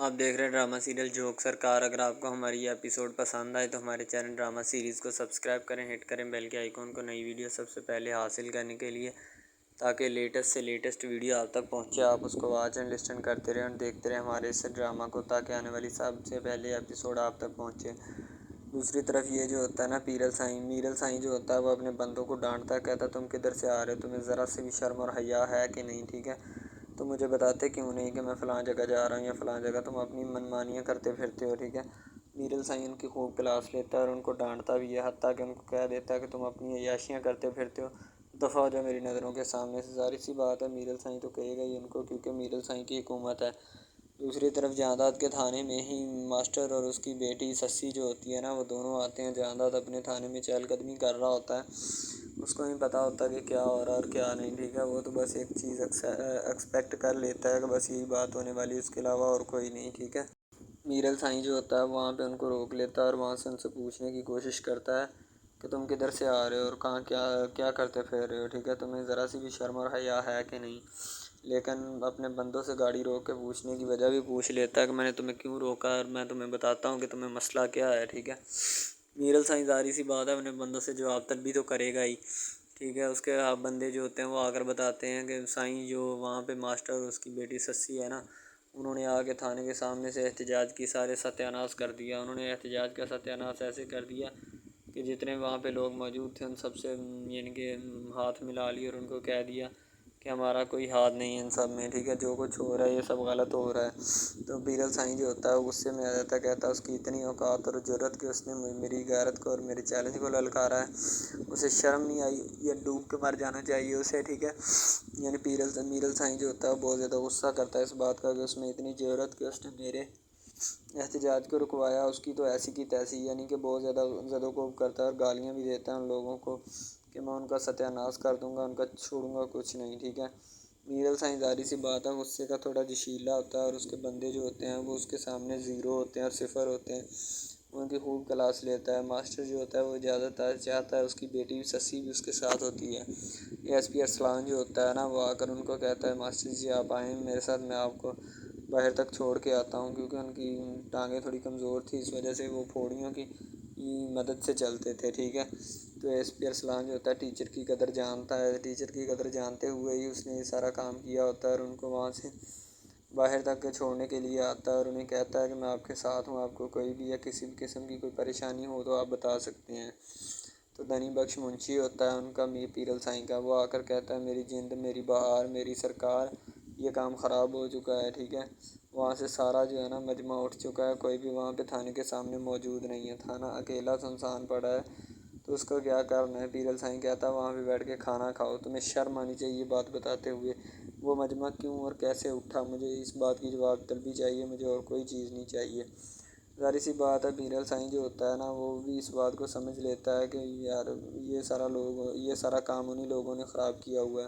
آپ دیکھ رہے ہیں ڈرامہ سیریل جھوک سرکار۔ اگر آپ کو ہماری یہ ایپیسوڈ پسند آئے تو ہمارے چینل ڈرامہ سیریز کو سبسکرائب کریں، ہٹ کریں بیل کے آئیکن کو، نئی ویڈیو سب سے پہلے حاصل کرنے کے لیے، تاکہ لیٹسٹ سے لیٹسٹ ویڈیو آپ تک پہنچے۔ آپ اس کو واچ اینڈ لسٹن کرتے رہیں اور دیکھتے رہیں ہمارے اس ڈرامہ کو، تاکہ آنے والی سب سے پہلے ایپیسوڈ آپ تک پہنچے۔ دوسری طرف یہ جو ہوتا ہے نا میرل سائیں جو ہوتا ہے وہ اپنے بندوں کو ڈانٹتا ہے، کہتا ہے تم کدھر سے آ رہے ہو، تمہیں ذرا سے بھی شرم اور حیا ہے کہ نہیں، ٹھیک ہے؟ تو مجھے بتاتے کیوں نہیں کہ میں فلاں جگہ جا رہا ہوں یا فلاں جگہ، تم اپنی منمانیاں کرتے پھرتے ہو، ٹھیک ہے؟ میرل سائیں ان کی خوب کلاس لیتا ہے اور ان کو ڈانٹتا بھی ہے، حتیٰ کہ ان کو کہہ دیتا ہے کہ تم اپنی عیاشیاں کرتے پھرتے ہو، دفعہ ہو جاؤ میری نظروں کے سامنے سے۔ ظاہر سی بات ہے میرل سائیں تو کہے گا ہی ان کو، کیونکہ میرل سائیں کی حکومت ہے۔ دوسری طرف جہانداد کے تھانے میں ہی ماسٹر اور اس کی بیٹی سسی جو ہوتی ہے نا، وہ دونوں آتے ہیں۔ جہانداد اپنے تھانے میں چہل قدمی کر رہا ہوتا ہے، اس کو نہیں پتہ ہوتا کہ کیا ہو رہا ہے اور کیا نہیں، ٹھیک ہے؟ وہ تو بس ایک چیز ایکسپیکٹ کر لیتا ہے کہ بس یہی بات ہونے والی ہے، اس کے علاوہ اور کوئی نہیں، ٹھیک ہے؟ میرل سائیں جو ہوتا ہے وہاں پہ ان کو روک لیتا ہے اور وہاں سے ان سے پوچھنے کی کوشش کرتا ہے کہ تم کدھر سے آ رہے ہو اور کہاں کیا کرتے پھر رہے ہو، ٹھیک ہے؟ تمہیں ذرا سی بھی شرم اور حیا ہے کہ نہیں؟ لیکن اپنے بندوں سے گاڑی روک کے پوچھنے کی وجہ بھی پوچھ لیتا ہے کہ میں نے تمہیں کیوں روکا، اور میں تمہیں بتاتا ہوں کہ تمہیں مسئلہ کیا ہے، ٹھیک ہے؟ میرل سائیں ظاہر سی بات ہے اپنے بندوں سے جواب طلبی تو کرے گا ہی، ٹھیک ہے؟ اس کے بندے جو ہوتے ہیں وہ آ کر بتاتے ہیں کہ سائیں جو وہاں پہ ماسٹر اور اس کی بیٹی سسی ہے نا، انہوں نے آ کے تھانے کے سامنے سے احتجاج کی سارے ستیہ ناش کر دیا۔ انہوں نے احتجاج کا ستیہ ناش ایسے کر دیا کہ جتنے وہاں پہ لوگ موجود تھے ان سب سے یعنی کہ ہاتھ ملا لی اور ان کو کہہ دیا کہ ہمارا کوئی ہاتھ نہیں ہے ان سب میں، ٹھیک ہے؟ جو کچھ ہو رہا ہے یہ سب غلط ہو رہا ہے۔ تو میرل سائیں جو ہوتا ہے غصے میں آ جاتا ہے، کہتا ہے اس کی اتنی اوقات اور جرأت کہ اس نے میری غیرت کو اور میرے چیلنج کو للکارا ہے، اسے شرم نہیں آئی؟ یہ ڈوب کے مر جانا چاہیے اسے، ٹھیک ہے؟ یعنی میرل سائیں جو ہوتا ہے بہت زیادہ غصہ کرتا ہے اس بات کا کہ اس میں اتنی جرأت کہ اس نے میرے احتجاج کو رکوایا۔ اس کی تو ایسی کی تیسی، یعنی کہ بہت زیادہ زد و کوب کرتا ہے اور گالیاں بھی دیتا ہے ان لوگوں کو کہ میں ان کا ستیہ ناش کر دوں گا، ان کا چھوڑوں گا کچھ نہیں، ٹھیک ہے؟ میرل سائیں ظاہر سی بات ہے غصے کا تھوڑا جشیلا ہوتا ہے، اور اس کے بندے جو ہوتے ہیں وہ اس کے سامنے زیرو ہوتے ہیں اور صفر ہوتے ہیں، ان کی خوب کلاس لیتا ہے۔ ماسٹر جو ہوتا ہے وہ زیادہ تر چاہتا ہے اس کی بیٹی سسی بھی اس کے ساتھ ہوتی ہے۔ ایس پی ارسلان جو ہوتا ہے نا وہ آ کر ان کو کہتا ہے ماسٹر جی آپ آئیں میرے ساتھ، میں آپ کو باہر تک چھوڑ کے آتا ہوں، کیونکہ ان کی ٹانگیں تھوڑی کمزور تھی، اس وجہ سے وہ پھوڑیوں کی مدد سے چلتے تھے، ٹھیک ہے؟ تو ایس پی ارسلان جو ہوتا ہے ٹیچر کی قدر جانتا ہے، ٹیچر کی قدر جانتے ہوئے ہی اس نے یہ سارا کام کیا ہوتا ہے اور ان کو وہاں سے باہر تک چھوڑنے کے لیے آتا ہے اور انہیں کہتا ہے کہ میں آپ کے ساتھ ہوں، آپ کو کوئی بھی یا کسی بھی قسم کی کوئی پریشانی ہو تو آپ بتا سکتے ہیں۔ تو دنی بخش منشی ہوتا ہے ان کا میرل سائیں کا، وہ آ کر کہتا ہے میری جند، میری بہار، میری سرکار، یہ کام خراب ہو چکا ہے، ٹھیک ہے؟ وہاں سے سارا جو ہے نا مجمع اٹھ چکا ہے، کوئی بھی وہاں پہ تھانے کے سامنے موجود نہیں ہے، تھانہ اکیلا سنسان پڑا ہے، تو اس کو کیا کرنا ہے؟ میرل سائیں کہتا ہے وہاں پہ بیٹھ کے کھانا کھاؤ، تمہیں شرم آنی چاہیے بات بتاتے ہوئے، وہ مجمع کیوں اور کیسے اٹھا، مجھے اس بات کی جواب طلبی چاہیے، مجھے اور کوئی چیز نہیں چاہیے۔ ظاہر سی بات ہے میرل سائیں جو ہوتا ہے نا وہ بھی اس بات کو سمجھ لیتا ہے کہ یار یہ سارا کام انہی لوگوں نے خراب کیا ہوا ہے،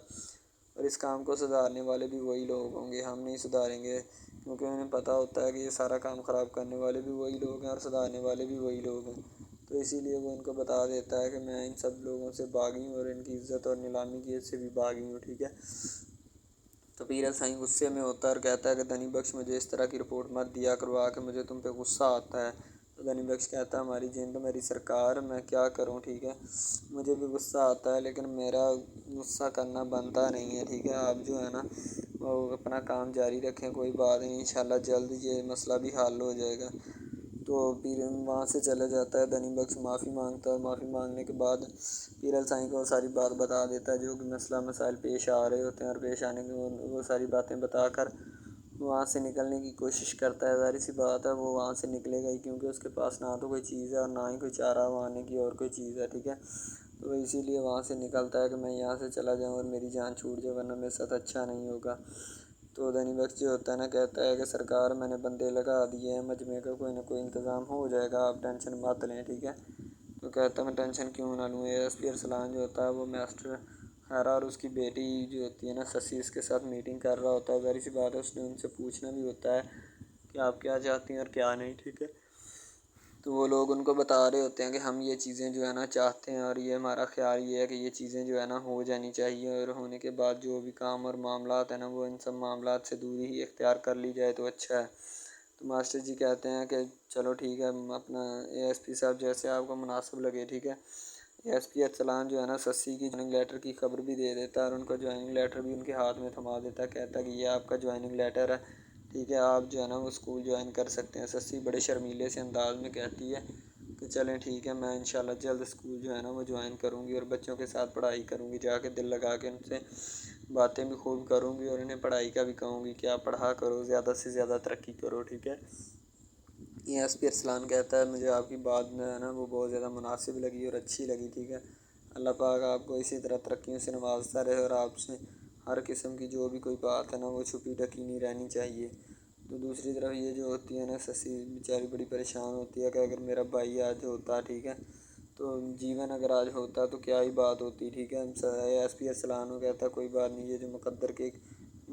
اور اس کام کو سدھارنے والے بھی وہی لوگ ہوں گے، ہم نہیں سدھاریں گے، کیونکہ انہیں پتہ ہوتا ہے کہ یہ سارا کام خراب کرنے والے بھی وہی لوگ ہیں اور سدھارنے والے بھی وہی لوگ ہیں۔ تو اسی لیے وہ ان کو بتا دیتا ہے کہ میں ان سب لوگوں سے باغی ہوں اور ان کی عزت اور نیلامی کی سے بھی باغی ہوں، ٹھیک ہے؟ تو میرل سائیں غصے میں ہوتا ہے اور کہتا ہے کہ دنی بخش مجھے اس طرح کی رپورٹ مت دیا کرو، آ کے مجھے تم پہ غصہ آتا ہے۔ تو دنی بخش کہتا ہے ہماری جند، میری سرکار، میں کیا کروں، ٹھیک ہے؟ مجھے بھی غصہ آتا ہے لیکن میرا غصہ کرنا بنتا نہیں ہے، ٹھیک ہے؟ آپ جو ہے نا وہ اپنا کام جاری رکھیں، کوئی بات نہیں، انشاءاللہ جلد یہ مسئلہ بھی حل ہو جائے گا۔ تو پھر وہاں سے چلا جاتا ہے، دنی بخش معافی مانگتا ہے، معافی مانگنے کے بعد میرل سائیں کو ساری بات بتا دیتا ہے جو کہ مسئلہ مسائل پیش آ رہے ہوتے ہیں، اور پیش آنے کے وہ ساری باتیں بتا کر وہاں سے نکلنے کی کوشش کرتا ہے۔ ظاہر سی بات ہے وہ وہاں سے نکلے گا ہی، کیونکہ اس کے پاس نہ تو کوئی چیز ہے اور نہ ہی کوئی چارہ وہاں آنے کی اور کوئی چیز ہے، ٹھیک ہے؟ تو اسی لیے وہاں سے نکلتا ہے کہ میں یہاں سے چلا جاؤں اور میری جان چھوٹ جائے، ورنہ میرے ساتھ اچھا نہیں ہوگا۔ تو دنی بخش جو ہوتا ہے نا کہتا ہے کہ سرکار میں نے بندے لگا دیے ہیں، مجمع کا کوئی نہ کوئی انتظام ہو جائے گا، آپ ٹینشن مت لیں، ٹھیک ہے؟ تو کہتا ہے میں ٹینشن کیوں نہ لوں۔ ایس پی ارسلان جو ہوتا ہے وہ ماسٹر خیرہ اور اس کی بیٹی جو ہوتی ہے نا سسی، اس کے ساتھ میٹنگ کر رہا ہوتا ہے۔ ظاہر سی بات ہے اس نے ان سے پوچھنا بھی ہوتا ہے کہ آپ کیا چاہتی ہیں اور کیا نہیں، ٹھیک ہے؟ تو وہ لوگ ان کو بتا رہے ہوتے ہیں کہ ہم یہ چیزیں جو ہے نا چاہتے ہیں، اور یہ ہمارا خیال یہ ہے کہ یہ چیزیں جو ہے نا ہو جانی چاہیے، اور ہونے کے بعد جو بھی کام اور معاملات ہیں نا وہ ان سب معاملات سے دوری ہی اختیار کر لی جائے تو اچھا ہے۔ تو ماسٹر جی کہتے ہیں کہ چلو ٹھیک ہے، اپنا ASP صاحب جیسے آپ کو مناسب لگے، ٹھیک ہے۔ ASP ارسلان جو ہے نا سسی کی جوائننگ لیٹر کی خبر بھی دے دیتا ہے اور ان کا جوائننگ لیٹر بھی ان کے ہاتھ میں تھما دیتا ہے، کہتا ہے کہ یہ آپ کا جوائننگ لیٹر ہے، ٹھیک ہے، آپ جو ہے نا وہ اسکول جوائن کر سکتے ہیں۔ سسی بڑے شرمیلے سے انداز میں کہتی ہے کہ چلیں ٹھیک ہے، میں انشاءاللہ جلد اسکول جو ہے نا وہ جوائن کروں گی اور بچوں کے ساتھ پڑھائی کروں گی، جا کے دل لگا کے ان سے باتیں بھی خوب کروں گی اور انہیں پڑھائی کا بھی کہوں گی کہ آپ پڑھا کرو، زیادہ سے زیادہ ترقی کرو، ٹھیک ہے۔ ASP ارسلان کہتا ہے مجھے آپ کی بات میں ہے نا وہ بہت زیادہ مناسب لگی اور اچھی لگی، ٹھیک ہے۔ اللہ پاک آپ کو اسی طرح ترقیوں سے نوازتا رہے اور آپ سے ہر قسم کی جو بھی کوئی بات ہے نا وہ چھپی ڈھکی نہیں رہنی چاہیے۔ تو دوسری طرف یہ جو ہوتی ہے نا سسی بیچاری بڑی پریشان ہوتی ہے کہ اگر میرا بھائی آج ہوتا، ٹھیک ہے، تو جیون اگر آج ہوتا تو کیا ہی بات ہوتی، ٹھیک ہے۔ ASP ارسلان کو کہتا ہے کوئی بات نہیں، یہ جو مقدر کے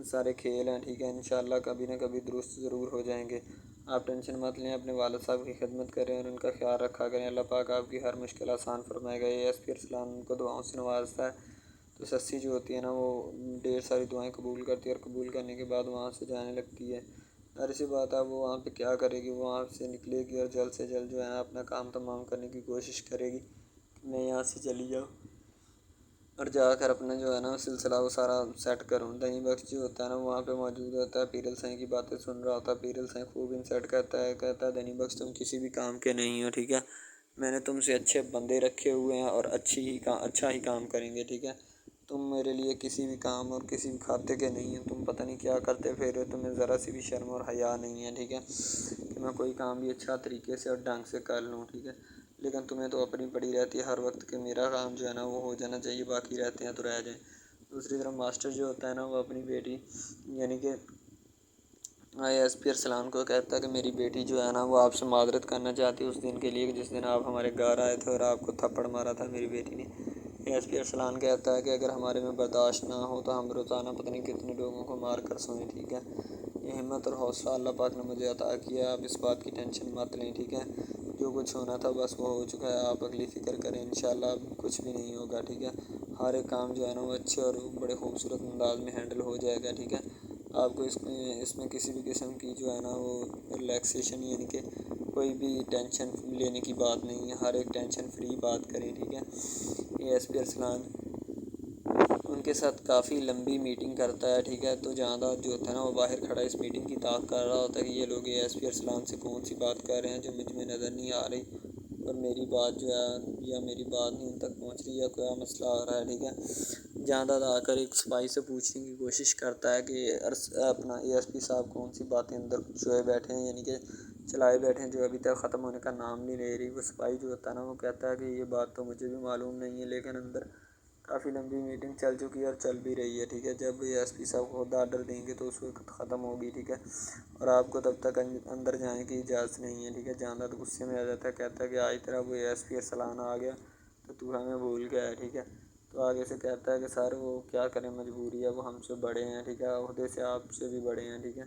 سارے کھیل ہیں، ٹھیک ہے، انشاءاللہ کبھی نہ کبھی درست ضرور ہو جائیں گے، آپ ٹینشن مت لیں، اپنے والد صاحب کی خدمت کریں اور ان کا خیال رکھا کریں، اللہ پاک آپ کی ہر مشکل آسان فرمائے گا۔ ASP ارسلان ان کو دعاؤں سے نوازتا ہے تو سسی جو ہوتی ہے نا وہ ڈھیر ساری دعائیں قبول کرتی ہے اور قبول کرنے کے بعد وہاں سے جانے لگتی ہے۔ ظاہر سی بات ہے وہ وہاں پہ کیا کرے گی، وہ وہاں سے نکلے گی اور جلد سے جلد جو ہے نا اپنا کام تمام کرنے کی کوشش کرے گی کہ میں یہاں سے چلی جاؤں اور جا کر اپنا جو ہے نا سلسلہ وہ سارا سیٹ کروں۔ دنی بخش جو ہوتا ہے نا وہاں پہ موجود ہوتا ہے، پیرل سائیں کی باتیں سن رہا ہوتا ہے، پیرل سائیں خوب انسلٹ کرتا ہے، کہتا ہے دنی بخش تم کسی بھی کام کے نہیں ہو، ٹھیک ہے، میں نے تم سے اچھے بندے رکھے ہوئے ہیں اور اچھا ہی کام کریں گے، ٹھیک ہے، تم میرے لیے کسی بھی کام اور کسی بھی کھاتے کے نہیں ہو، تم پتہ نہیں کیا کرتے پھر ہو، تمہیں ذرا سی بھی شرم اور حیا نہیں ہے، ٹھیک ہے، کہ میں کوئی کام بھی اچھا طریقے سے اور ڈھنگ سے کر لوں، ٹھیک ہے، لیکن تمہیں تو اپنی پڑی رہتی ہے ہر وقت کہ میرا کام جو ہے نا وہ ہو جانا چاہیے، باقی رہتے ہیں تو رہ جائیں۔ دوسری طرف ماسٹر جو ہوتا ہے نا وہ اپنی بیٹی یعنی کہ ASP ارسلان کو کہتا ہے کہ میری بیٹی جو ہے نا وہ آپ سے معذرت کرنا چاہتی ہے اس دن کے لیے جس دن آپ ہمارے گھر آئے تھے اور آپ کو تھپڑ مارا تھا میری بیٹی نے۔ ASP ارسلان کہتا ہے کہ اگر ہمارے میں برداشت نہ ہو تو ہم روزانہ پتہ نہیں کتنے لوگوں کو مار کر سوئیں، ٹھیک ہے، یہ ہمت اور حوصلہ اللہ پاک نے مجھے عطا کیا، آپ اس بات کی ٹینشن مت لیں، ٹھیک ہے، جو کچھ ہونا تھا بس وہ ہو چکا ہے، آپ اگلی فکر کریں، انشاءاللہ اب کچھ بھی نہیں ہوگا، ٹھیک ہے، ہر ایک کام جو ہے نا وہ اچھے اور بڑے خوبصورت انداز میں ہینڈل ہو جائے گا، ٹھیک ہے، آپ کو اس میں کسی بھی قسم کی جو ہے نا وہ ریلیکسیشن یعنی کہ کوئی بھی ٹینشن لینے کی بات نہیں ہے، ہر ایک ٹینشن فری بات کریں، ٹھیک ہے۔ ASP ارسلان ان کے ساتھ کافی لمبی میٹنگ کرتا ہے، ٹھیک ہے، تو جہاں جو ہوتا ہے نا وہ باہر کھڑا اس میٹنگ کی تعاق کر رہا ہوتا ہے کہ یہ لوگ ASP ارسلان سے کون سی بات کر رہے ہیں جو مجھ میں نظر نہیں آ رہی اور میری بات جو ہے یا میری بات نہیں ان تک پہنچ رہی یا کوئی مسئلہ آ رہا ہے، ٹھیک ہے، جہاں آ کر ایک سپاہی سے پوچھنے کی کوشش کرتا ہے کہ اپنا ASP صاحب کون سی باتیں اندر چوئے بیٹھے ہیں یعنی کہ چلائے بیٹھے ہیں جو ابھی تک ختم ہونے کا نام نہیں لے رہی۔ وہ سپاہی جو ہوتا ہے نا وہ کہتا ہے کہ یہ بات تو مجھے بھی معلوم نہیں ہے لیکن اندر کافی لمبی میٹنگ چل چکی ہے اور چل بھی رہی ہے، ٹھیک ہے، جب ASP صاحب کو خود آرڈر دیں گے تو اس وقت ختم ہوگی، ٹھیک ہے، اور آپ کو تب تک اندر جانے کی اجازت نہیں ہے، ٹھیک ہے۔ جانداد غصے میں آ جاتا ہے، کہتا ہے کہ آج طرح وہ ASP ارسلان آ گیا تو تو ہمیں بھول گیا ہے، ٹھیک ہے، تو آگے سے کہتا ہے کہ سر وہ کیا کریں مجبوری ہے، وہ ہم سے بڑے ہیں، ٹھیک ہے، عہدے سے آپ سے بھی بڑے ہیں، ٹھیک ہے،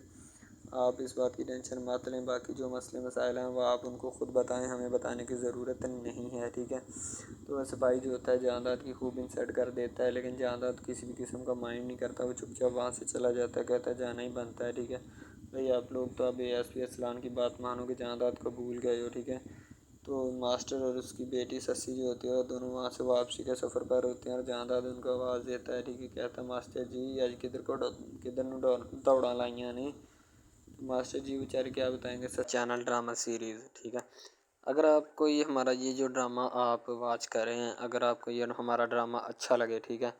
آپ اس بات کی ٹینشن مت لیں، باقی جو مسئلے مسائل ہیں وہ آپ ان کو خود بتائیں، ہمیں بتانے کی ضرورت نہیں ہے، ٹھیک ہے۔ تو وہ سپاہی جو ہوتا ہے جانداد کی خوب انسلٹ کر دیتا ہے لیکن جانداد کسی بھی قسم کا مائنڈ نہیں کرتا، وہ چپ چاپ وہاں سے چلا جاتا ہے، کہتا ہے جانا ہی بنتا ہے، ٹھیک ہے، بھائی آپ لوگ تو اب ASP ارسلان کی بات مانو کہ جانداد کو بھول گئے ہو، ٹھیک ہے۔ تو ماسٹر اور اس کی بیٹی سسی جو ہوتی ہے وہ دونوں وہاں سے واپسی کے سفر پر ہوتے ہیں اور جانداد ان کو آواز دیتا ہے، ٹھیک ہے، کہتا ہے ماسٹر جی آج کدھر نو دوڑاں لائیاں نے۔ ماسٹر جی بیچارے کیا بتائیں گے، چینل ڈرامہ سیریز، ٹھیک ہے، اگر آپ کو یہ ہمارا یہ جو ڈرامہ آپ واچ کر رہے ہیں اگر آپ کو یہ ہمارا ڈرامہ اچھا لگے، ٹھیک ہے،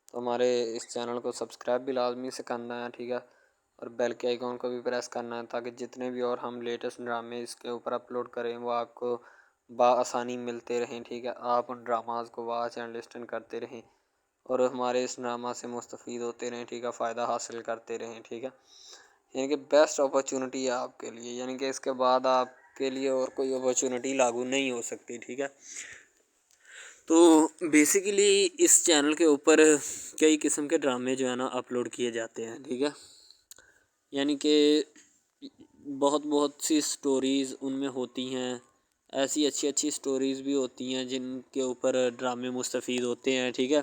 تو ہمارے اس چینل کو سبسکرائب بھی لازمی سے کرنا ہے، ٹھیک ہے، اور بیل کے آئیکن کو بھی پریس کرنا ہے تاکہ جتنے بھی اور ہم لیٹسٹ ڈرامے اس کے اوپر اپلوڈ کریں وہ آپ کو بآسانی ملتے رہیں، ٹھیک ہے، آپ ان ڈراماز کو واچ اینڈ لسٹن کرتے رہیں اور ہمارے اس ڈرامہ سے مستفید ہوتے رہیں، ٹھیک ہے، فائدہ حاصل کرتے رہیں، ٹھیک ہے، یعنی کہ بیسٹ اپرچونٹی ہے آپ کے لیے، یعنی کہ اس کے بعد آپ کے لیے اور کوئی اپرچونٹی لاگو نہیں ہو سکتی، ٹھیک ہے۔ تو بیسیکلی اس چینل کے اوپر کئی قسم کے ڈرامے جو ہے نا اپلوڈ کیے جاتے ہیں، ٹھیک ہے، یعنی کہ بہت سی سٹوریز ان میں ہوتی ہیں، ایسی اچھی سٹوریز بھی ہوتی ہیں جن کے اوپر ڈرامے مستفید ہوتے ہیں، ٹھیک ہے،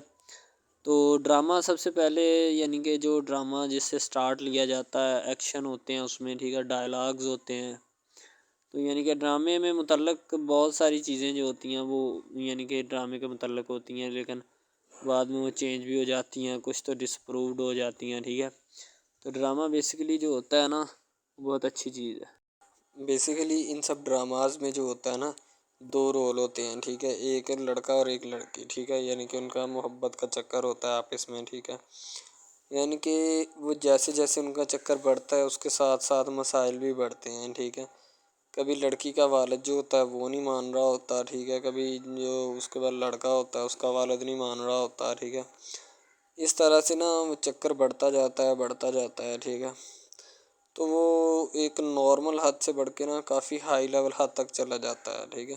تو ڈرامہ سب سے پہلے یعنی کہ جو ڈرامہ جس سے سٹارٹ لیا جاتا ہے، ایکشن ہوتے ہیں اس میں، ٹھیک ہے، ڈائلاگز ہوتے ہیں. تو یعنی کہ ڈرامے میں متعلق بہت ساری چیزیں جو ہوتی ہیں وہ یعنی کہ ڈرامے کے متعلق ہوتی ہیں، لیکن بعد میں وہ چینج بھی ہو جاتی ہیں، کچھ تو ڈسپرووڈ ہو جاتی ہیں. ٹھیک ہے، تو ڈرامہ بیسیکلی جو ہوتا ہے نا بہت اچھی چیز ہے. بیسیکلی ان سب ڈراماز میں جو ہوتا ہے نا 2 رول ہوتے ہیں. ٹھیک ہے، ایک لڑکا اور ایک لڑکی. ٹھیک ہے، یعنی کہ ان کا محبت کا چکر ہوتا ہے آپس میں. ٹھیک ہے، یعنی کہ وہ جیسے جیسے ان کا چکر بڑھتا ہے اس کے ساتھ ساتھ مسائل بھی بڑھتے ہیں. ٹھیک ہے، کبھی لڑکی کا والد جو ہوتا ہے وہ نہیں مان رہا ہوتا. ٹھیک ہے، کبھی جو اس کے بعد لڑکا ہوتا ہے اس کا والد نہیں مان رہا ہوتا. ٹھیک ہے، اس طرح سے نا وہ چکر بڑھتا جاتا ہے بڑھتا جاتا ہے. ٹھیک ہے، تو وہ ایک نارمل حد سے بڑھ کے نا کافی ہائی لیول حد تک چلا جاتا ہے. ٹھیک ہے،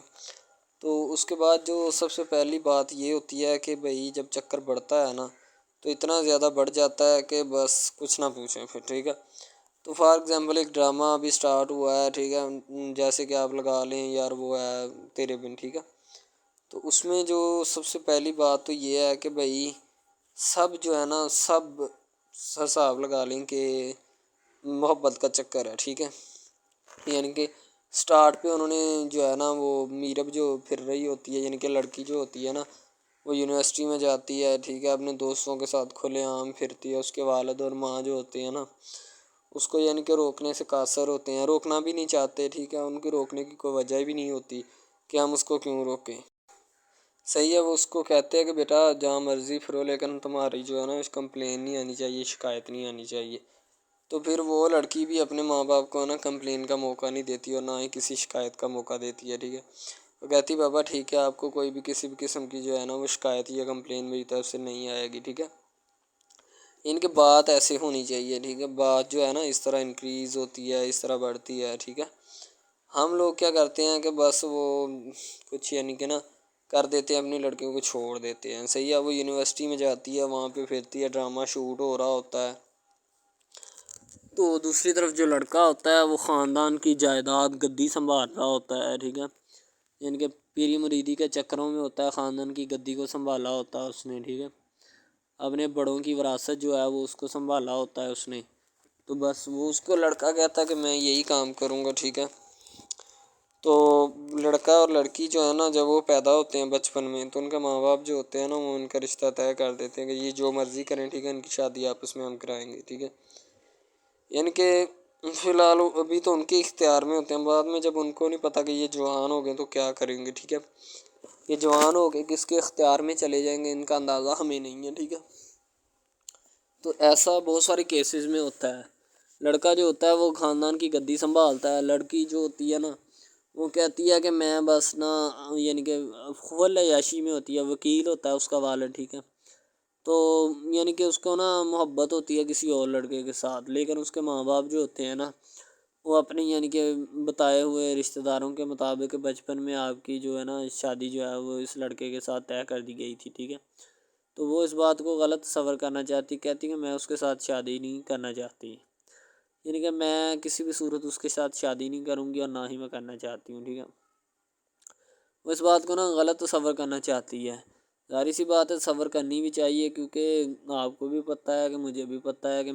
تو اس کے بعد جو سب سے پہلی بات یہ ہوتی ہے کہ بھئی جب چکر بڑھتا ہے نا تو اتنا زیادہ بڑھ جاتا ہے کہ بس کچھ نہ پوچھیں پھر. ٹھیک ہے، تو فار ایگزامپل ایک ڈرامہ ابھی سٹارٹ ہوا ہے. ٹھیک ہے، جیسے کہ آپ لگا لیں یار وہ ہے تیرے بن. ٹھیک ہے، تو اس میں جو سب سے پہلی بات تو یہ ہے کہ بھئی سب جو ہے نا سب حساب لگا لیں کہ محبت کا چکر ہے. ٹھیک ہے، یعنی کہ سٹارٹ پہ انہوں نے جو ہے نا وہ میرب جو پھر رہی ہوتی ہے، یعنی کہ لڑکی جو ہوتی ہے نا وہ یونیورسٹی میں جاتی ہے. ٹھیک ہے، اپنے دوستوں کے ساتھ کھلے عام پھرتی ہے. اس کے والد اور ماں جو ہوتے ہیں نا اس کو یعنی کہ روکنے سے قاصر ہوتے ہیں، روکنا بھی نہیں چاہتے. ٹھیک ہے، ان کے روکنے کی کوئی وجہ بھی نہیں ہوتی کہ ہم اس کو کیوں روکیں. صحیح ہے، وہ اس کو کہتے ہیں کہ بیٹا جہاں مرضی پھرو لیکن تمہاری جو ہے نا کمپلین نہیں آنی چاہیے، شکایت نہیں آنی چاہیے. تو پھر وہ لڑکی بھی اپنے ماں باپ کو نا کمپلین کا موقع نہیں دیتی اور نہ ہی کسی شکایت کا موقع دیتی ہے. ٹھیک ہے، وہ کہتی بابا ٹھیک ہے آپ کو کوئی بھی کسی بھی قسم کی جو ہے نا وہ شکایت یا کمپلین میری طرف سے نہیں آئے گی. ٹھیک ہے، ان کے بات ایسے ہونی چاہیے. ٹھیک ہے، بات جو ہے نا اس طرح انکریز ہوتی ہے، اس طرح بڑھتی ہے. ٹھیک ہے، ہم لوگ کیا کرتے ہیں کہ بس وہ کچھ یعنی کہ نا کر دیتے ہیں، اپنی لڑکیوں کو چھوڑ دیتے ہیں. صحیح ہے، وہ یونیورسٹی میں جاتی ہے، وہاں پہ پھرتی ہے، ڈرامہ شوٹ ہو رہا ہوتا ہے. تو دوسری طرف جو لڑکا ہوتا ہے وہ خاندان کی جائیداد گدی سنبھال رہا ہوتا ہے. ٹھیک ہے، یعنی کہ پیری مریدی کے چکروں میں ہوتا ہے، خاندان کی گدی کو سنبھالا ہوتا ہے اس نے. ٹھیک ہے، اپنے بڑوں کی وراثت جو ہے وہ اس کو سنبھالا ہوتا ہے اس نے. تو بس وہ اس کو لڑکا کہتا ہے کہ میں یہی کام کروں گا. ٹھیک ہے، تو لڑکا اور لڑکی جو ہے نا جب وہ پیدا ہوتے ہیں بچپن میں تو ان کے ماں باپ جو ہوتے ہیں نا وہ ان کا رشتہ طے کر دیتے ہیں کہ یہ جو مرضی کریں. ٹھیک ہے، ان کی شادی آپس میں ہم کرائیں گے. ٹھیک ہے، یعنی کہ فی الحال ابھی تو ان کے اختیار میں ہوتے ہیں، بعد میں جب ان کو نہیں پتہ کہ یہ جوان ہو گئے تو کیا کریں گے. ٹھیک ہے، یہ جوان ہو گئے کس کے اختیار میں چلے جائیں گے ان کا اندازہ ہمیں نہیں ہے. ٹھیک ہے، تو ایسا بہت سارے کیسز میں ہوتا ہے. لڑکا جو ہوتا ہے وہ خاندان کی گدی سنبھالتا ہے، لڑکی جو ہوتی ہے نا وہ کہتی ہے کہ میں بس نا یعنی کہ فل عیاشی میں ہوتی ہے، وکیل ہوتا ہے اس کا والد. ٹھیک ہے، تو یعنی کہ اس کو نا محبت ہوتی ہے کسی اور لڑکے کے ساتھ، لیکن اس کے ماں باپ جو ہوتے ہیں نا وہ اپنی یعنی کہ بتائے ہوئے رشتہ داروں کے مطابق بچپن میں آپ کی جو ہے نا شادی جو ہے وہ اس لڑکے کے ساتھ طے کر دی گئی تھی. ٹھیک ہے، تو وہ اس بات کو غلط تصور کرنا چاہتی، کہتی کہ میں اس کے ساتھ شادی نہیں کرنا چاہتی، یعنی کہ میں کسی بھی صورت اس کے ساتھ شادی نہیں کروں گی اور نہ ہی میں کرنا چاہتی ہوں. ٹھیک ہے، وہ اس بات کو نا غلط تصور کرنا چاہتی ہے. ظاہر سی بات ہے تصور کرنی بھی چاہیے کیونکہ آپ کو بھی پتہ ہے کہ مجھے بھی پتہ ہے کہ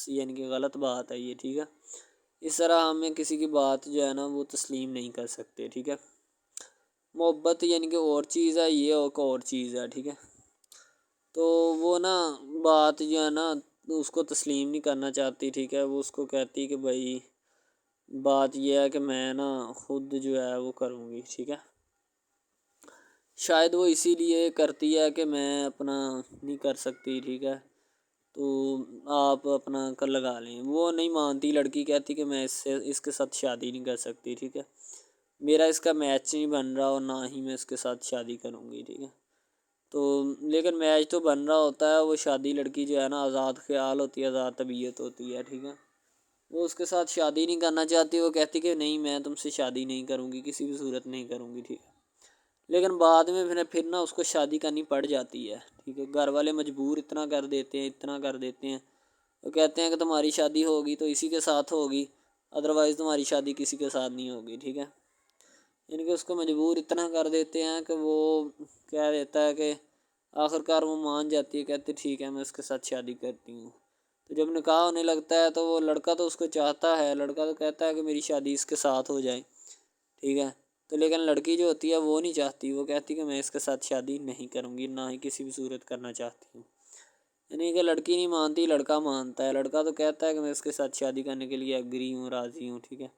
یعنی کہ غلط بات ہے یہ. ٹھیک ہے، اس طرح ہمیں کسی کی بات جو ہے نا وہ تسلیم نہیں کر سکتے. ٹھیک ہے، محبت یعنی کہ اور چیز ہے، یہ اور چیز ہے. ٹھیک ہے، تو وہ نا بات جو ہے نا اس کو تسلیم نہیں کرنا چاہتی. ٹھیک ہے، وہ اس کو کہتی کہ بھائی بات یہ ہے کہ میں نا خود جو ہے وہ کروں گی. ٹھیک ہے، شاید وہ اسی لیے کرتی ہے کہ میں اپنا نہیں کر سکتی. ٹھیک ہے، تو آپ اپنا کر لگا لیں. وہ نہیں مانتی، لڑکی کہتی کہ میں اس کے ساتھ شادی نہیں کر سکتی. ٹھیک ہے، میرا اس کا میچ نہیں بن رہا اور نہ ہی میں اس کے ساتھ شادی کروں گی. ٹھیک ہے، تو لیکن میچ تو بن رہا ہوتا ہے. وہ شادی لڑکی جو ہے نا آزاد خیال ہوتی ہے، آزاد طبیعت ہوتی ہے. ٹھیک ہے، وہ اس کے ساتھ شادی نہیں کرنا چاہتی، وہ کہتی کہ نہیں میں تم سے شادی نہیں کروں گی، کسی بھی صورت نہیں کروں گی. ٹھیک ہے، لیکن بعد میں پھر نا اس کو شادی کرنی پڑ جاتی ہے. ٹھیک ہے، گھر والے مجبور اتنا کر دیتے ہیں وہ کہتے ہیں کہ تمہاری شادی ہوگی تو اسی کے ساتھ ہوگی، ادروائز تمہاری شادی کسی کے ساتھ نہیں ہوگی. ٹھیک ہے، یعنی کہ اس کو مجبور اتنا کر دیتے ہیں کہ وہ کہہ دیتا ہے کہ آخرکار وہ مان جاتی ہے، کہتی ٹھیک ہے میں اس کے ساتھ شادی کرتی ہوں۔ تو جب نکاح ہونے لگتا ہے تو وہ لڑکا تو اس کو چاہتا ہے، لڑکا تو کہتا ہے کہ میری شادی اس کے ساتھ ہو جائے، ٹھیک ہے، تو لیکن لڑکی جو ہوتی ہے وہ نہیں چاہتی، وہ کہتی کہ میں اس کے ساتھ شادی نہیں کروں گی، نہ ہی کسی بھی صورت کرنا چاہتی ہوں۔ یعنی کہ لڑکی نہیں مانتی، لڑکا مانتا ہے، لڑکا تو کہتا ہے کہ میں اس کے ساتھ شادی کرنے کے لیے ایگری ہوں، راضی ہوں، ٹھیک ہے۔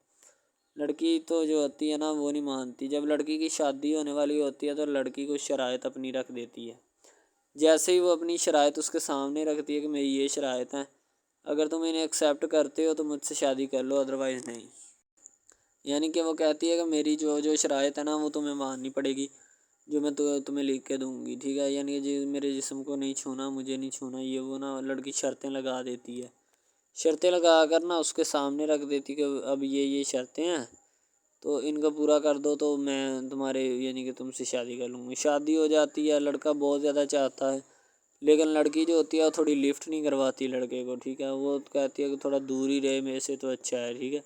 لڑکی تو جو ہوتی ہے نا وہ نہیں مانتی، جب لڑکی کی شادی ہونے والی ہوتی ہے تو لڑکی کو شرائط اپنی رکھ دیتی ہے، جیسے ہی وہ اپنی شرائط اس کے سامنے رکھتی ہے کہ میری یہ شرائط ہیں، اگر تم انہیں ایکسیپٹ کرتے ہو تو مجھ سے شادی کر لو، ادروائز نہیں۔ یعنی کہ وہ کہتی ہے کہ میری جو شرائط ہے نا وہ تمہیں ماننی پڑے گی، جو میں تمہیں لکھ کے دوں گی، ٹھیک ہے۔ یعنی کہ میرے جسم کو نہیں چھونا، مجھے نہیں چھونا، یہ وہ نا لڑکی شرطیں لگا دیتی ہے، شرطیں لگا کر نا اس کے سامنے رکھ دیتی کہ اب یہ شرطیں ہیں تو ان کو پورا کر دو تو میں تمہارے یعنی کہ تم سے شادی کر لوں گی۔ شادی ہو جاتی ہے، لڑکا بہت زیادہ چاہتا ہے، لیکن لڑکی جو ہوتی ہے وہ تھوڑی لفٹ نہیں کرواتی لڑکے کو، ٹھیک ہے، وہ کہتی ہے کہ تھوڑا دور ہی رہے میرے سے تو اچھا ہے، ٹھیک ہے۔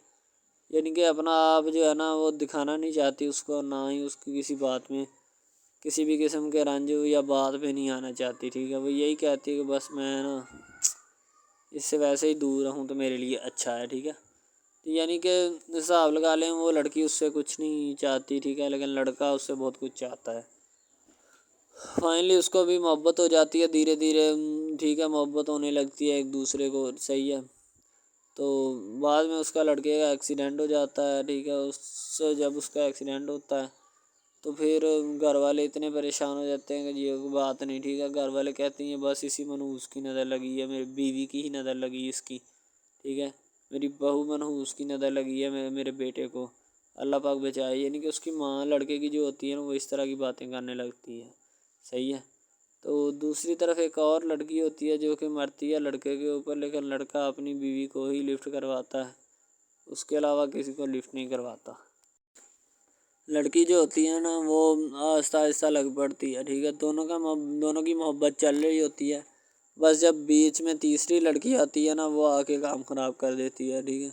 یعنی کہ اپنا آپ جو ہے نا وہ دکھانا نہیں چاہتی اس کو، نہ ہی اس کی کسی بات میں کسی بھی قسم کے رنج یا بات پہ نہیں آنا چاہتی، ٹھیک ہے۔ وہ یہی کہتی ہے کہ بس میں نا اس سے ویسے ہی دور رہوں تو میرے لیے اچھا ہے، ٹھیک ہے۔ یعنی کہ حساب لگا لیں وہ لڑکی اس سے کچھ نہیں چاہتی، ٹھیک ہے، لیکن لڑکا اس سے بہت کچھ چاہتا ہے۔ فائنلی اس کو بھی محبت ہو جاتی ہے دھیرے دھیرے، ٹھیک ہے، محبت ہونے لگتی ہے ایک دوسرے کو، صحیح ہے۔ تو بعد میں اس کا لڑکے کا ایکسیڈنٹ ہو جاتا ہے، ٹھیک ہے، جب اس کا ایکسیڈنٹ ہوتا ہے تو پھر گھر والے اتنے پریشان ہو جاتے ہیں کہ یہ بات نہیں، ٹھیک ہے، گھر والے کہتے ہیں بس اسی منحوس کی نظر لگی ہے، میری بیوی کی ہی نظر لگی اس کی، ٹھیک ہے، میری بہو منحوس کی نظر لگی ہے میرے بیٹے کو، اللہ پاک بچائے۔ یعنی کہ اس کی ماں لڑکے کی جو ہوتی ہے نا وہ اس طرح کی باتیں کرنے لگتی ہے، صحیح ہے۔ تو دوسری طرف ایک اور لڑکی ہوتی ہے جو کہ مرتی ہے لڑکے کے اوپر، لیکن لڑکا اپنی بیوی کو ہی لفٹ کرواتا ہے، اس کے علاوہ کسی کو لفٹ نہیں کرواتا۔ لڑکی جو ہوتی ہے نا وہ آہستہ آہستہ لگ پڑتی ہے، ٹھیک ہے، دونوں کی محبت چل رہی ہوتی ہے، بس جب بیچ میں تیسری لڑکی آتی ہے نا وہ آ کے کام خراب کر دیتی ہے، ٹھیک ہے۔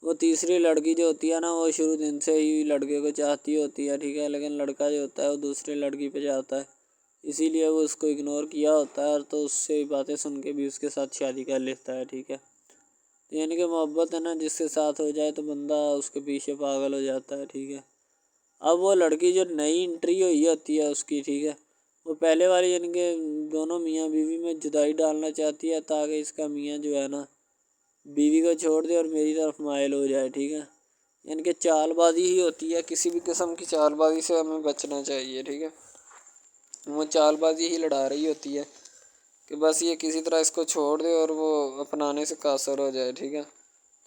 وہ تیسری لڑکی جو ہوتی ہے نا وہ شروع دن سے ہی لڑکے کو چاہتی ہوتی ہے، ٹھیک ہے، لیکن لڑکا جو ہوتا ہے وہ دوسرے لڑکی پہ جاتا ہے، اسی لیے وہ اس کو اگنور کیا ہوتا ہے، اور تو اس سے باتیں سن کے بھی اس کے ساتھ شادی کر لیتا ہے، ٹھیک ہے۔ یعنی کہ محبت ہے نا جس کے ساتھ ہو جائے تو بندہ اس کے پیچھے پاگل ہو جاتا ہے، ٹھیک ہے۔ اب وہ لڑکی جو نئی انٹری ہوئی ہوتی ہے اس کی، ٹھیک ہے، وہ پہلے والی یعنی کہ دونوں میاں بیوی میں جدائی ڈالنا چاہتی ہے تاکہ اس کا میاں جو ہے نا بیوی کو چھوڑ دے اور میری طرف مائل ہو جائے، ٹھیک ہے۔ یعنی کہ چال بازی ہی ہوتی ہے، کسی بھی قسم کی چال بازی سے ہمیں بچنا چاہیے، ٹھیک ہے۔ وہ چال بازی ہی لڑا رہی ہوتی ہے کہ بس یہ کسی طرح اس کو چھوڑ دے اور وہ اپنانے سے قاصر ہو جائے، ٹھیک ہے۔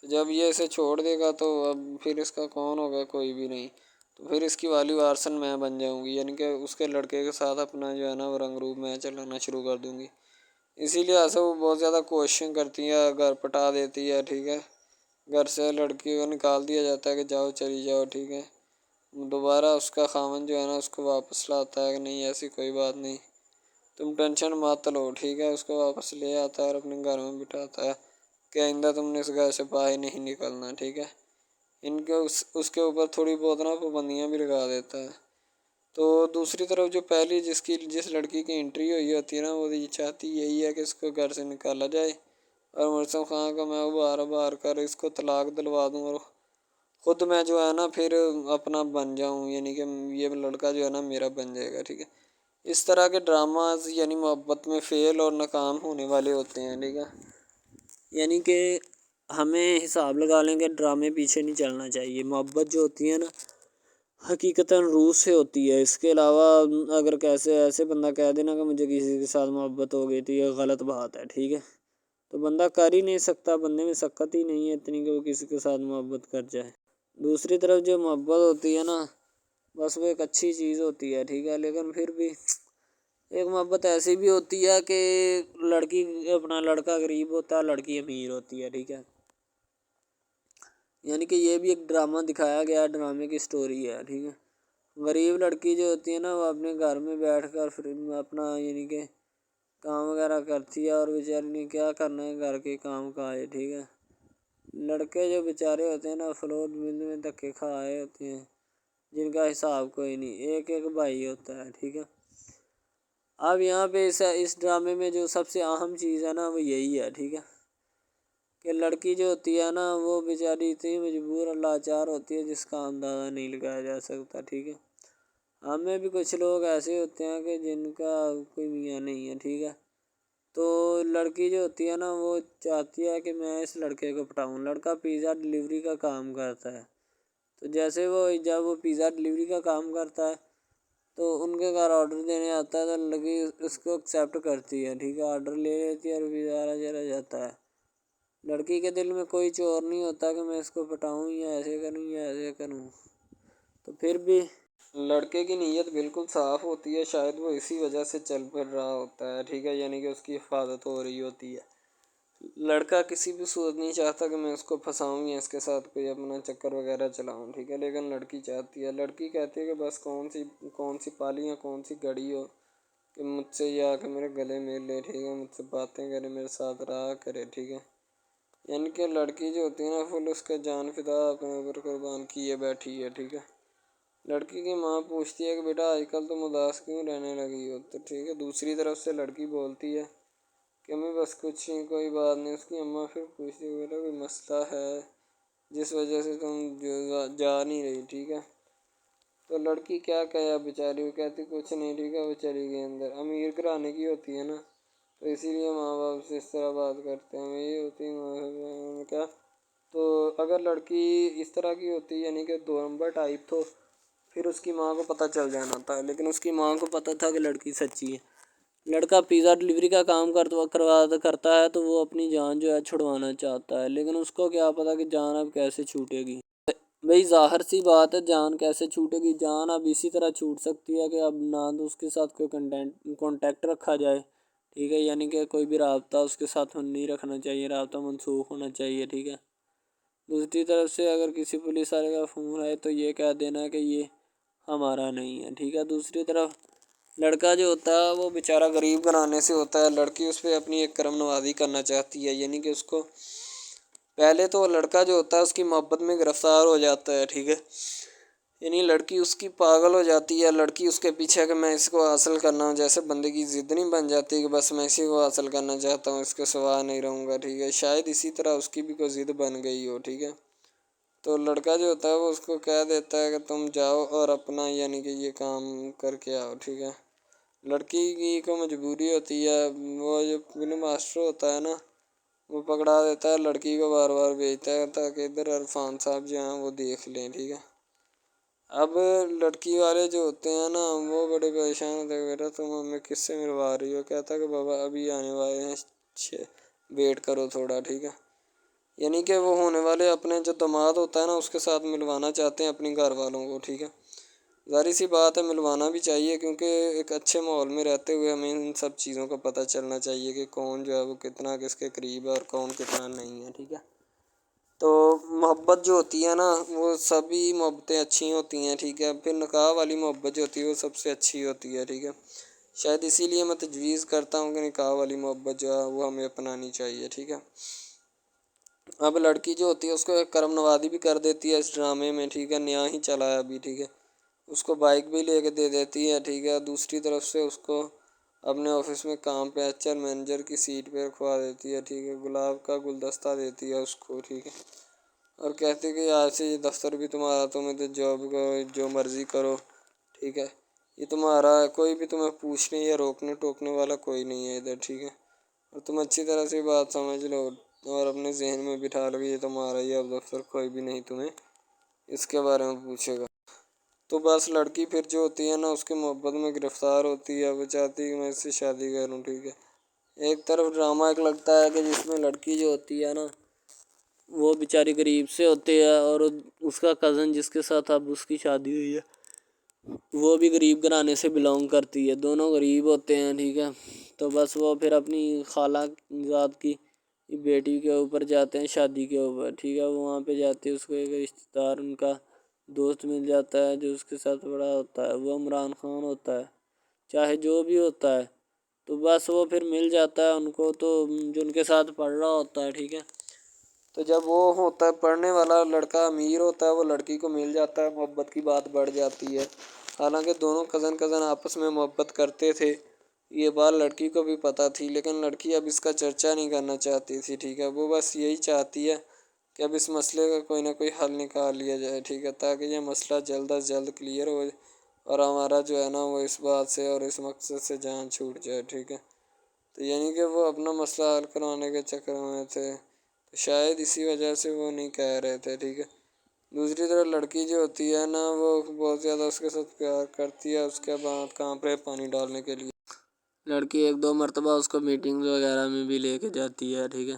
تو جب یہ اسے چھوڑ دے گا تو اب پھر اس کا کون ہوگا، کوئی بھی نہیں، تو پھر اس کی والی وارثن میں بن جاؤں گی، یعنی کہ اس کے لڑکے کے ساتھ اپنا جو ہے نا وہ رنگ روپ میں چلانا شروع کر دوں گی۔ اسی لیے ایسا وہ بہت زیادہ کوششیں کرتی ہے، گھر پٹا دیتی ہے، ٹھیک ہے، گھر سے لڑکی کو نکال دیا جاتا ہے کہ جاؤ چلی جاؤ، ٹھیک ہے۔ دوبارہ اس کا خاوند جو ہے نا اس کو واپس لاتا ہے کہ نہیں ایسی کوئی بات نہیں، تم ٹینشن مت لو، ٹھیک ہے، اس کو واپس لے آتا ہے اور اپنے گھر میں بٹھاتا ہے کہ آئندہ تم نے اس گھر سے باہر نہیں نکلنا، ٹھیک ہے۔ ان کے اس کے اوپر تھوڑی بہت نا پابندیاں بھی لگا دیتا ہے۔ تو دوسری طرف جو پہلی جس لڑکی کی انٹری ہوئی ہوتی ہے نا وہ یہ چاہتی یہی ہے کہ اس کو گھر سے نکالا جائے اور مرسم خان کو میں بار کر اس کو طلاق دلوا دوں اور خود میں جو ہے نا پھر اپنا بن جاؤں، یعنی کہ یہ لڑکا جو ہے نا میرا بن جائے گا، ٹھیک ہے۔ اس طرح کے ڈراماز یعنی محبت میں فیل اور ناکام ہونے والے ہوتے ہیں، ٹھیک ہے۔ یعنی کہ ہمیں حساب لگا لیں کہ ڈرامے پیچھے نہیں چلنا چاہیے، محبت جو ہوتی ہے نا حقیقتاً روح سے ہوتی ہے۔ اس کے علاوہ اگر ایسے بندہ کہہ دینا کہ مجھے کسی کے ساتھ محبت ہو گئی تو یہ غلط بات ہے، ٹھیک ہے۔ تو بندہ کر ہی نہیں سکتا، بندے میں سکت ہی نہیں ہے اتنی کہ وہ کسی کے ساتھ محبت کر جائے۔ دوسری طرف جو محبت ہوتی ہے نا بس وہ ایک اچھی چیز ہوتی ہے، ٹھیک ہے، لیکن پھر بھی ایک محبت ایسی بھی ہوتی ہے کہ لڑکا غریب ہوتا ہے، لڑکی امیر ہوتی ہے، ٹھیک ہے۔ یعنی کہ یہ بھی ایک ڈرامہ دکھایا گیا، ڈرامے کی سٹوری ہے، ٹھیک ہے۔ غریب لڑکی جو ہوتی ہے نا وہ اپنے گھر میں بیٹھ کر پھر اپنا یعنی کہ کام وغیرہ کرتی ہے اور بیچاری نے کیا کرنا ہے گھر کے کام کاج، ٹھیک ہے۔ لڑکے جو بیچارے ہوتے ہیں نا فلوٹ مل میں دھکے کھائے ہوتے ہیں جن کا حساب کوئی نہیں، ایک بھائی ہوتا ہے، ٹھیک ہے۔ اب یہاں پہ اس ڈرامے میں جو سب سے اہم چیز ہے نا وہ یہی ہے، ٹھیک ہے، کہ لڑکی جو ہوتی ہے نا وہ بیچاری اتنی مجبور اور لاچار ہوتی ہے جس کا اندازہ نہیں لگایا جا سکتا، ٹھیک ہے۔ ہمیں بھی کچھ لوگ ایسے ہوتے ہیں کہ جن کا کوئی میاں نہیں ہے، ٹھیک ہے، تو لڑکی جو ہوتی ہے نا وہ چاہتی ہے کہ میں اس لڑکے کو پٹاؤں۔ لڑکا پیزا ڈلیوری کا کام کرتا ہے، تو جیسے جب وہ پیزا ڈلیوری کا کام کرتا ہے تو ان کے گھر آرڈر دینے آتا ہے، تو لڑکی اس کو ایکسیپٹ کرتی ہے، ٹھیک ہے، آرڈر لے لیتی ہے اور پیزا چلا جاتا ہے۔ لڑکی کے دل میں کوئی چور نہیں ہوتا کہ میں اس کو پٹاؤں یا ایسے کروں یا ایسے کروں، تو پھر بھی لڑکے کی نیت بالکل صاف ہوتی ہے، شاید وہ اسی وجہ سے چل پھر رہا ہوتا ہے، ٹھیک ہے، یعنی کہ اس کی حفاظت ہو رہی ہوتی ہے۔ لڑکا کسی بھی صورت نہیں چاہتا کہ میں اس کو پھنساؤں یا اس کے ساتھ کوئی اپنا چکر وغیرہ چلاؤں، ٹھیک ہے، لیکن لڑکی چاہتی ہے، لڑکی کہتی ہے کہ بس کون سی پالی یا کون سی گڑی ہو کہ مجھ سے یا کہ میرے گلے مل لے، ٹھیک ہے، مجھ سے باتیں کرے، میرے ساتھ رہا کرے، ٹھیک ہے، یعنی کہ لڑکی جو ہوتی ہے نا فل اس کا جان فدا اپنے اوپر قربان کیے بیٹھی ہے، ٹھیک ہے۔ لڑکی کی ماں پوچھتی ہے کہ بیٹا آج کل تم اداس کیوں رہنے لگی ہو، تو ٹھیک ہے، دوسری طرف سے لڑکی بولتی ہے کہ میں بس کچھ نہیں، کوئی بات نہیں۔ اس کی اماں پھر پوچھتی ہے بیٹا کوئی مسئلہ ہے جس وجہ سے تم جا نہیں رہی، ٹھیک ہے، تو لڑکی کیا کہے بیچاری، وہ کہتی کچھ نہیں، ٹھیک ہے، وہ چلی گئی اندر۔ امیر گھرانے کی ہوتی ہے نا تو اسی لیے ماں باپ سے اس طرح بات کرتے ہیں، یہ ہوتی ہے کیا، تو اگر لڑکی اس طرح کی ہوتی یعنی کہ دو نمبر ٹائپ، تو پھر اس کی ماں کو پتہ چل جانا تھا، لیکن اس کی ماں کو پتہ تھا کہ لڑکی سچی ہے۔ لڑکا پیزا ڈلیوری کا کام کرتا ہے تو وہ اپنی جان جو ہے چھڑوانا چاہتا ہے، لیکن اس کو کیا پتہ کہ جان اب کیسے چھوٹے گی۔ بھئی ظاہر سی بات ہے، جان کیسے چھوٹے گی، جان اب اسی طرح چھوٹ سکتی ہے کہ اب نہ تو اس کے ساتھ کوئی کانٹیکٹ رکھا جائے، ٹھیک ہے، یعنی کہ کوئی بھی رابطہ اس کے ساتھ نہیں رکھنا چاہیے، رابطہ منسوخ ہونا چاہیے، ٹھیک ہے۔ دوسری طرف سے اگر کسی پولیس والے کا فون آئے تو یہ کہہ دینا کہ یہ ہمارا نہیں ہے، ٹھیک ہے۔ دوسری طرف لڑکا جو ہوتا ہے وہ بیچارہ غریب گھرانے سے ہوتا ہے، لڑکی اس پہ اپنی ایک کرم نوازی کرنا چاہتی ہے، یعنی کہ اس کو پہلے تو لڑکا جو ہوتا ہے اس کی محبت میں گرفتار ہو جاتا ہے، ٹھیک ہے، یعنی لڑکی اس کی پاگل ہو جاتی ہے، لڑکی اس کے پیچھے کہ میں اس کو حاصل کرنا ہوں، جیسے بندے کی ضد نہیں بن جاتی کہ بس میں اسی کو حاصل کرنا چاہتا ہوں، اس کے سوا نہیں رہوں گا، ٹھیک ہے، شاید اسی طرح اس کی بھی کوئی ضد بن گئی ہو، ٹھیک ہے، تو لڑکا جو ہوتا ہے وہ اس کو کہہ دیتا ہے کہ تم جاؤ اور اپنا یعنی کہ یہ کام کر کے آؤ، ٹھیک ہے۔ لڑکی کی کو مجبوری ہوتی ہے، وہ جو فلم ماسٹر ہوتا ہے نا وہ پکڑا دیتا ہے، لڑکی کو بار بار بھیجتا ہے تاکہ ادھر عرفان صاحب جو ہیں وہ دیکھ لیں، ٹھیک ہے۔ اب لڑکی والے جو ہوتے ہیں نا وہ بڑے پریشان ہوتے ہیں، بیٹا تم ہمیں کس سے ملوا رہی ہو، کہتا ہے کہ بابا ابھی آنے والے ہیں، ویٹ کرو تھوڑا، ٹھیک ہے، یعنی کہ وہ ہونے والے اپنے جو داماد ہوتا ہے نا اس کے ساتھ ملوانا چاہتے ہیں اپنی گھر والوں کو، ٹھیک ہے۔ ظاہر سی بات ہے ملوانا بھی چاہیے، کیونکہ ایک اچھے ماحول میں رہتے ہوئے ہمیں ان سب چیزوں کا پتہ چلنا چاہیے کہ کون جو ہے وہ کتنا کس کے قریب ہے اور کون کتنا نہیں ہے، ٹھیک ہے۔ تو محبت جو ہوتی ہے نا وہ سبھی محبتیں اچھی ہوتی ہیں، ٹھیک ہے، پھر نکاح والی محبت جو ہوتی ہے وہ سب سے اچھی ہوتی ہے، ٹھیک ہے، شاید اسی لیے میں تجویز کرتا ہوں کہ نکاح والی محبت جو ہے وہ ہمیں اپنانی چاہیے، ٹھیک ہے۔ اب لڑکی جو ہوتی ہے اس کو ایک کرم نوازی بھی کر دیتی ہے اس ڈرامے میں، ٹھیک ہے، نیا ہی چلا ہے ابھی، ٹھیک ہے، اس کو بائک بھی لے کے دے دیتی ہے، ٹھیک ہے، دوسری طرف سے اس کو اپنے آفس میں کام پہ ایچ آر مینیجر کی سیٹ پہ رکھوا دیتی ہے، ٹھیک ہے، گلاب کا گلدستہ دیتی ہے اس کو، ٹھیک ہے، اور کہتی ہے کہ آج سے یہ دفتر بھی تمہارا، تمہیں تو جاب کو جو مرضی کرو، ٹھیک ہے، یہ تمہارا ہے، کوئی بھی تمہیں پوچھنے یا روکنے ٹوکنے والا کوئی نہیں ہے ادھر، ٹھیک ہے، اور تم اچھی طرح سے بات سمجھ لو اور اپنے ذہن میں بٹھا لو کہ یہ تمہارا ہی اب دفتر، کوئی بھی نہیں تمہیں اس کے بارے میں پوچھے گا۔ تو بس لڑکی پھر جو ہوتی ہے نا اس کے محبت میں گرفتار ہوتی ہے، وہ چاہتی ہے کہ میں اس سے شادی کروں، ٹھیک ہے۔ ایک طرف ڈرامہ ایک لگتا ہے کہ جس میں لڑکی جو ہوتی ہے نا وہ بیچاری غریب سے ہوتی ہے اور اس کا کزن جس کے ساتھ اب اس کی شادی ہوئی ہے وہ بھی غریب گھرانے سے بلانگ کرتی ہے، دونوں غریب ہوتے ہیں، ٹھیک ہے، تو بس وہ پھر اپنی خالہ ذات کی بیٹی کے اوپر جاتے ہیں شادی کے اوپر، ٹھیک ہے، وہ وہاں پہ جاتے ہیں، اس کو ایک رشتہ دار ان کا دوست مل جاتا ہے جو اس کے ساتھ بڑا ہوتا ہے، وہ عمران خان ہوتا ہے، چاہے جو بھی ہوتا ہے، تو بس وہ پھر مل جاتا ہے ان کو، تو جو ان کے ساتھ پڑھ رہا ہوتا ہے، ٹھیک ہے، تو جب وہ ہوتا ہے پڑھنے والا لڑکا امیر ہوتا ہے وہ لڑکی کو مل جاتا ہے، محبت کی بات بڑھ جاتی ہے، حالانکہ دونوں کزن آپس میں محبت کرتے تھے یہ بات لڑکی کو بھی پتہ تھی، لیکن لڑکی اب اس کا چرچا نہیں کرنا چاہتی تھی، ٹھیک ہے۔ وہ بس یہی چاہتی ہے کہ اب اس مسئلے کا کوئی نہ کوئی حل نکال لیا جائے، ٹھیک ہے، تاکہ یہ مسئلہ جلد از جلد کلیئر ہو اور ہمارا جو ہے نا وہ اس بات سے اور اس مقصد سے جان چھوٹ جائے، ٹھیک ہے۔ تو یعنی کہ وہ اپنا مسئلہ حل کروانے کے چکر میں تھے، تو شاید اسی وجہ سے وہ نہیں کہہ رہے تھے، ٹھیک ہے۔ دوسری طرف لڑکی جو ہوتی ہے نا وہ بہت زیادہ اس کے ساتھ پیار کرتی ہے، اس کے بعد کہاں پہ پانی ڈالنے کے لیے لڑکی 1-2 مرتبہ اس کو میٹنگز وغیرہ میں بھی لے کے جاتی ہے، ٹھیک ہے،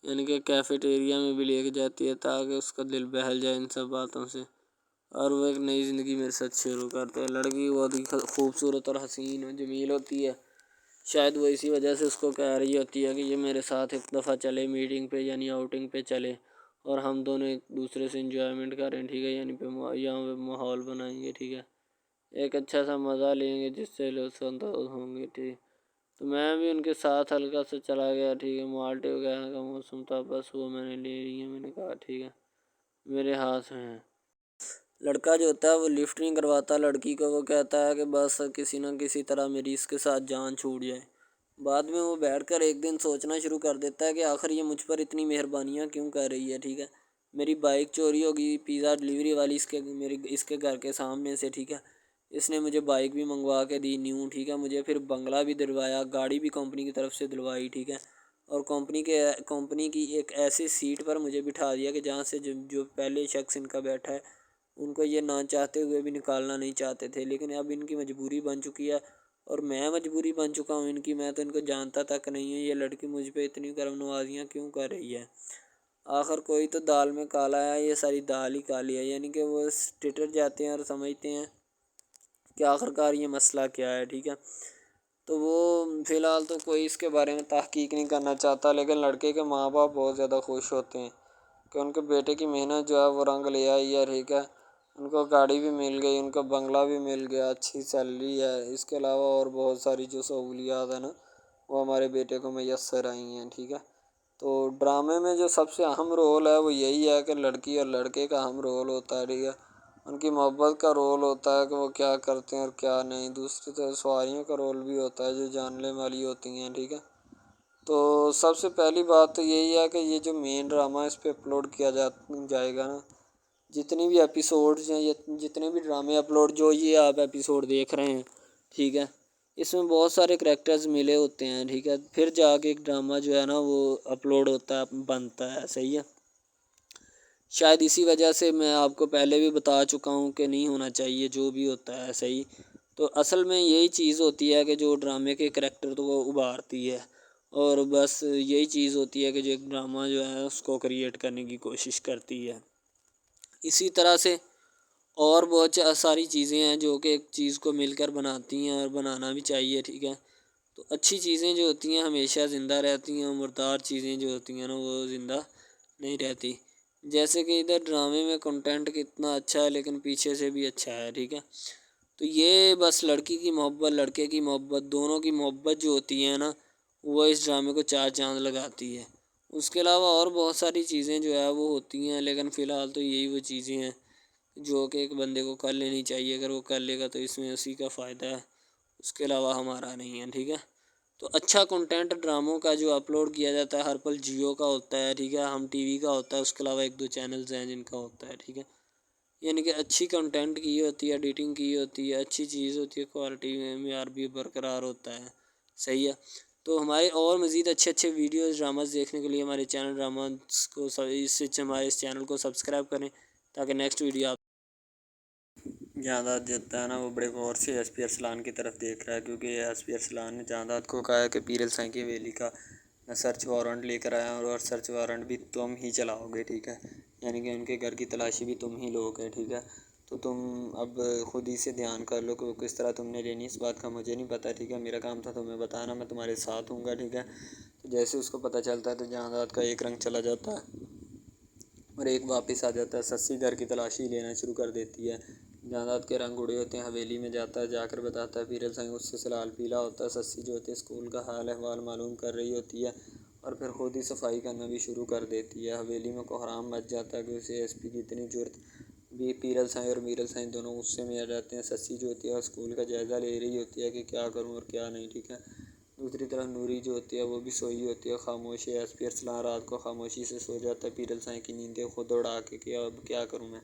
یعنی کہ کیفیٹیریا میں بھی لے کے جاتی ہے تاکہ اس کا دل بہل جائے ان سب باتوں سے، اور وہ ایک نئی زندگی میرے ساتھ شروع کرتے ہیں۔ لڑکی بہت ہی خوبصورت اور حسین و جمیل ہوتی ہے، شاید وہ اسی وجہ سے اس کو کہہ رہی ہوتی ہے کہ یہ میرے ساتھ ایک دفعہ چلے میٹنگ پہ، یعنی آؤٹنگ پہ چلے، اور ہم دونوں ایک دوسرے سے انجوائمنٹ کریں، ٹھیک ہے، یعنی یہاں پہ ماحول بنائیں گے، ٹھیک ہے، ایک اچھا سا مزہ لیں گے جس سے لطف اندوز ہوں گے، ٹھیک۔ تو میں بھی ان کے ساتھ ہلکا سے چلا گیا، ٹھیک ہے، مالٹے وغیرہ کا موسم تھا، بس وہ میں نے لے لی ہے، میں نے کہا ٹھیک ہے میرے ہاتھ میں ہے۔ لڑکا جو ہوتا ہے وہ لفٹ نہیں کرواتا لڑکی کو، وہ کہتا ہے کہ بس کسی نہ کسی طرح میری اس کے ساتھ جان چھوٹ جائے۔ بعد میں وہ بیٹھ کر ایک دن سوچنا شروع کر دیتا ہے کہ آخر یہ مجھ پر اتنی مہربانیاں کیوں کر رہی ہے، ٹھیک ہے۔ میری بائک چوری ہوگی، پیزا ڈلیوری والی اس کے گھر کے سامنے سے، ٹھیک ہے، اس نے مجھے بائک بھی منگوا کے دی نیو، ٹھیک ہے، مجھے پھر بنگلہ بھی دلوایا، گاڑی بھی کمپنی کی طرف سے دلوائی، ٹھیک ہے، اور کمپنی کی ایک ایسی سیٹ پر مجھے بٹھا دیا کہ جہاں سے جو پہلے شخص ان کا بیٹھا ہے ان کو یہ نہ چاہتے ہوئے بھی نکالنا نہیں چاہتے تھے، لیکن اب ان کی مجبوری بن چکی ہے اور میں مجبوری بن چکا ہوں ان کی۔ میں تو ان کو جانتا تک نہیں ہوں، یہ لڑکی مجھ پہ اتنی کرم نوازیاں کیوں کر رہی ہے۔ آخر کوئی تو دال میں کالا ہے، یہ ساری دال ہی کالی ہے، یعنی کہ وہ ٹٹر جاتے ہیں اور سمجھتے ہیں کہ آخر کار یہ مسئلہ کیا ہے، ٹھیک ہے۔ تو وہ فی الحال تو کوئی اس کے بارے میں تحقیق نہیں کرنا چاہتا، لیکن لڑکے کے ماں باپ بہت زیادہ خوش ہوتے ہیں کہ ان کے بیٹے کی محنت جو ہے وہ رنگ لے آئی ہے، ٹھیک ہے، ان کو گاڑی بھی مل گئی، ان کو بنگلہ بھی مل گیا، اچھی سیلری ہے، اس کے علاوہ اور بہت ساری جو سہولیات ہیں نا وہ ہمارے بیٹے کو میسر آئی ہیں، ٹھیک ہے۔ تو ڈرامے میں جو سب سے اہم رول ہے وہ یہی ہے کہ لڑکی اور لڑکے کا اہم رول ہوتا ہے، ٹھیک ہے، ان کی محبت کا رول ہوتا ہے کہ وہ کیا کرتے ہیں اور کیا نہیں۔ دوسری طرف سواریوں کا رول بھی ہوتا ہے جو جاننے والی ہوتی ہیں، ٹھیک ہے۔ تو سب سے پہلی بات تو یہی ہے کہ یہ جو مین ڈرامہ اس پہ اپلوڈ کیا جائے گا نا، جتنی بھی ایپیسوڈز ہیں، جتنے بھی ڈرامے اپلوڈ جو یہ آپ ایپیسوڈ دیکھ رہے ہیں، ٹھیک ہے، اس میں بہت سارے کریکٹرز ملے ہوتے ہیں، ٹھیک ہے، پھر جا کے ایک ڈرامہ جو ہے نا وہ اپلوڈ ہوتا ہے، بنتا ہے، صحیح ہے۔ شاید اسی وجہ سے میں آپ کو پہلے بھی بتا چکا ہوں کہ نہیں ہونا چاہیے جو بھی ہوتا ہے، صحیح۔ تو اصل میں یہی چیز ہوتی ہے کہ جو ڈرامے کے کریکٹر تو وہ ابھارتی ہے، اور بس یہی چیز ہوتی ہے کہ جو ایک ڈرامہ جو ہے اس کو کریٹ کرنے کی کوشش کرتی ہے۔ اسی طرح سے اور بہت ساری چیزیں ہیں جو کہ ایک چیز کو مل کر بناتی ہیں اور بنانا بھی چاہیے، ٹھیک ہے۔ تو اچھی چیزیں جو ہوتی ہیں ہمیشہ زندہ رہتی ہیں، مردار چیزیں جو ہوتی ہیں نا وہ زندہ نہیں رہتی۔ جیسے کہ ادھر ڈرامے میں کنٹینٹ کتنا اچھا ہے لیکن پیچھے سے بھی اچھا ہے، ٹھیک ہے۔ تو یہ بس لڑکی کی محبت، لڑکے کی محبت، دونوں کی محبت جو ہوتی ہے نا وہ اس ڈرامے کو 4 چاند لگاتی ہے۔ اس کے علاوہ اور بہت ساری چیزیں جو ہے وہ ہوتی ہیں، لیکن فی الحال تو یہی وہ چیزیں ہیں جو کہ ایک بندے کو کر لینی چاہیے۔ اگر وہ کر لے گا تو اس میں اسی کا فائدہ ہے، اس کے علاوہ ہمارا نہیں ہے، ٹھیک ہے۔ تو اچھا کنٹینٹ ڈراموں کا جو اپلوڈ کیا جاتا ہے ہر پل جیو کا ہوتا ہے، ٹھیک ہے، ہم ٹی وی کا ہوتا ہے، اس کے علاوہ 1-2 چینلز ہیں جن کا ہوتا ہے، ٹھیک ہے، یعنی کہ اچھی کنٹینٹ کی ہوتی ہے، ایڈیٹنگ کی ہوتی ہے، اچھی چیز ہوتی ہے، کوالٹی میں معیار بھی برقرار ہوتا ہے، صحیح ہے۔ تو ہمارے اور مزید اچھے ویڈیوز ڈراماز دیکھنے کے لیے ہمارے چینل ڈراماز کو ہمارے اس چینل کو سبسکرائب کریں تاکہ نیکسٹ ویڈیو آپ جانداد جتا ہے نا وہ بڑے غور سے ایس پی ارسلان کی طرف دیکھ رہا ہے، کیونکہ ایس پی ارسلان نے جانداد کو کہا ہے کہ پیر السائی کی ویلی کا سرچ وارنٹ لے کر آیا اور سرچ وارنٹ بھی تم ہی چلاؤ گے، ٹھیک ہے، یعنی کہ ان کے گھر کی تلاشی بھی تم ہی لوگ ہیں، ٹھیک ہے۔ تو تم اب خود ہی سے دھیان کر لو کہ وہ کس طرح تم نے لینی، اس بات کا مجھے نہیں پتہ، ٹھیک ہے، میرا کام تھا تمہیں بتانا، میں تمہارے ساتھ ہوں گا، ٹھیک ہے۔ تو جیسے اس کو پتہ چلتا ہے تو جانداد کا ایک رنگ چلا جاتا ہے اور ایک واپس آ جاتا ہے۔ سسی گھر کی تلاشی لینا شروع کر دیتی ہے، جانداد کے رنگ اڑے ہوتے ہیں، حویلی میں جاتا ہے، جا کر بتاتا ہے پیر السائی اس سے لال پیلا ہوتا ہے۔ سسی جو ہوتی ہے اسکول کا حال احوال معلوم کر رہی ہوتی ہے اور پھر خود ہی صفائی کرنا بھی شروع کر دیتی ہے۔ حویلی میں کوہرام مچ جاتا ہے کہ اسے ایس پی کی اتنی جرت، پیرل سائیں اور میرل سائیں دونوں غصے میں آ جاتے ہیں۔ سسی جو ہوتی ہے اسکول کا جائزہ لے رہی ہوتی ہے کہ کیا کروں اور کیا نہیں، ٹھیک ہے۔ دوسری طرف نوری جو ہوتی ہے وہ بھی سوئی ہوتی ہے، خاموش ہے۔ ایس پی ارسلان رات کو خاموشی سے سو جاتا ہے پیرل سائیں کی نیندیں خود اڑا کے کہ اب کیا کروں میں۔